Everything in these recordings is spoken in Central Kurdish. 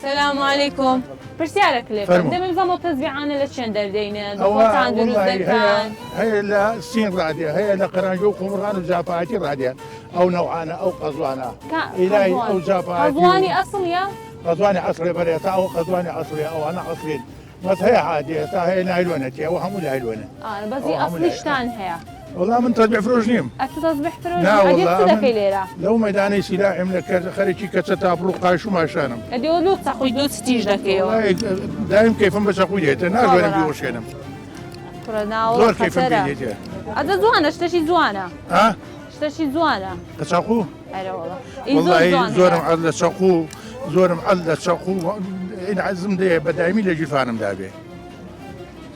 السلام عليكم. برسيارك لكم دائما نظام تزبيعان للشندر دينا دوقتان دروز دكان هي لا السين رادية هي لا قرانجو قمران وزافاتي رادية أو نوعانا أو قزوانا إلهي أو زافاتي قزواني أصلية قزواني أصلي بريتا أو قزواني أصلي أو أنا أصلي بس هي عادية هي نايلونتي أو هم نايلونة بس هي أصلي شتان هي والله من تزبيع فروجنيم تصبح فروج لا والله ليرة لو ميداني سلاح من خريجي كتتابرو قايشو ما شانم أدي ولو تأخذ دوت ستيج لكيو والله دايم كيفهم بس أخوي جيت الناس وين بيوش كلام زور كيفهم بيجي هذا زوانا اشتشي زوانا ها اشتشي زوانا تساقو أيوة والله زور معلّة ساقو زور معلّة ساقو إن عزم ده بدايمي لجي فانم دابي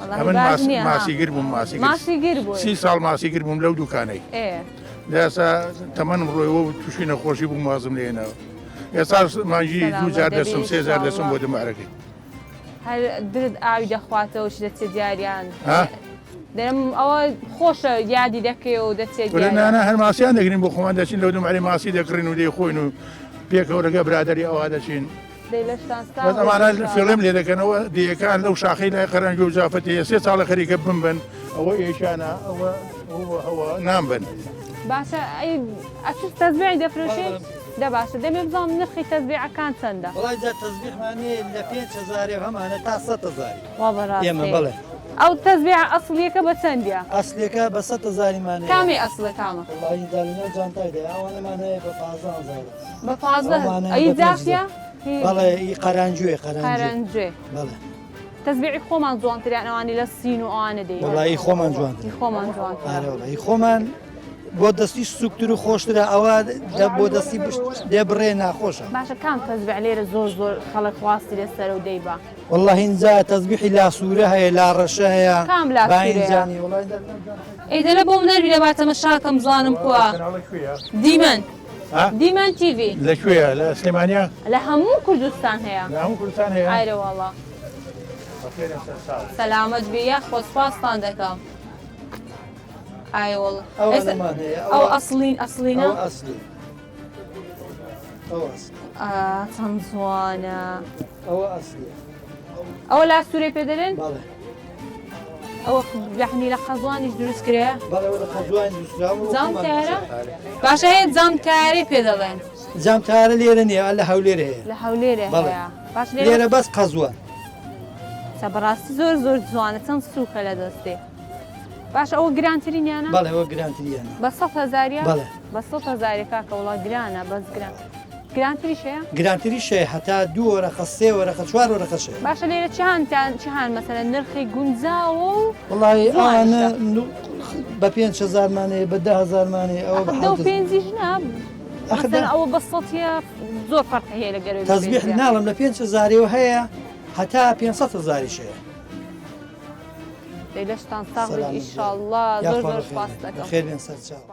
والله ماسي قربهم ماسي قربوا 6 سال ماسي قربهم لو دكاني إيه لاسا تمن روي وتشينا خوشي بموازم لينا يا صار ما جي 2000 درسم 3000 درسم بود معركه هل درد أعيد أخواته وش دتسياريان ها درم أول خوش يادي دكي ودتسياريان ولنا أنا هالماسيان دقرين بخوان داشين لو دم علي ماسي دقرين ودي خوينو بيك ورقة برادري أو هذا شين بس أنا الفيلم اللي كان دي كان لو شاخي لا قرن جوزافتي 6 سال خريج بنبن أو إيش أنا هو نام بن باشا أي أشوف تزبيع دفرشي ده باشا ده بنظام نخي تزبيع كان سنده والله إذا تزبيع ماني ل 5000 وهم أنا تاع 6000 والله راسي يما بلى أو تزبيع أصلية كبتسنديا أصلك بس 6000 ماني كامي أصلي كامل والله إذا لنا جانتاي ده وأنا ماني بفازان زايد بفازة أي زافية بلى قرنجوي قرنجوي بلى تزبيع خومن زوان تري أنا واني للصين وأنا دي والله خومن جوان خومن جوان آره والله خومن بودستی سوکتور خوش تر آواد دب بودستی دبره نخوشه. باشه کام تزبیع لیر زور خلق واسطی لسر و دیبا. والله اینجا تزبیح لا سوره هی لا رشه هی. کام لا سوره. ایده لبوم نربی لبعت مشاكم زانم کوا. دیمن. دیمن تي في. لشوية لا سليمانية. لا همو كردستان هي. لا همو كردستان هي. أيوة والله. سلامت بيا خوش باستان دكام. أي والله. أو أصلينا. أو أصلي. تنزوانا. أو أصلي. أو لا سوري بدلن. بله. أو يعني لخزوان يدرس كريه. بله ولا خزوان يدرس. زام تاره. باشه هي زام تاره بدلن. زام تاره ليرني على حوليره. لحوليره. بله. باش ليره بس خزوان. سبراسي زور زوانه تنسوق على دستي. باش أو جرانترين أنا؟ بله هو جرانترين. بس 6000 يا؟ بله. بس 6000 كاكا والله جرانا بس جرانتري شيء؟ جرانتري شيء حتى 2 ورقة 3 ورقة 4 ورقة شيء. باش ليلة شهان مثلا نرخي جونزاو والله أنا ب 5000 ماني ب 10000 ماني أو ب 5000 جناب. مثلا أو بسطتي زور فرق هي لقريب. تسبيح نعلم ل 5000 وهي حتى 500000 شيء. ليش تنصغر إن شاء الله زور فاستك. خير بين سرچاو.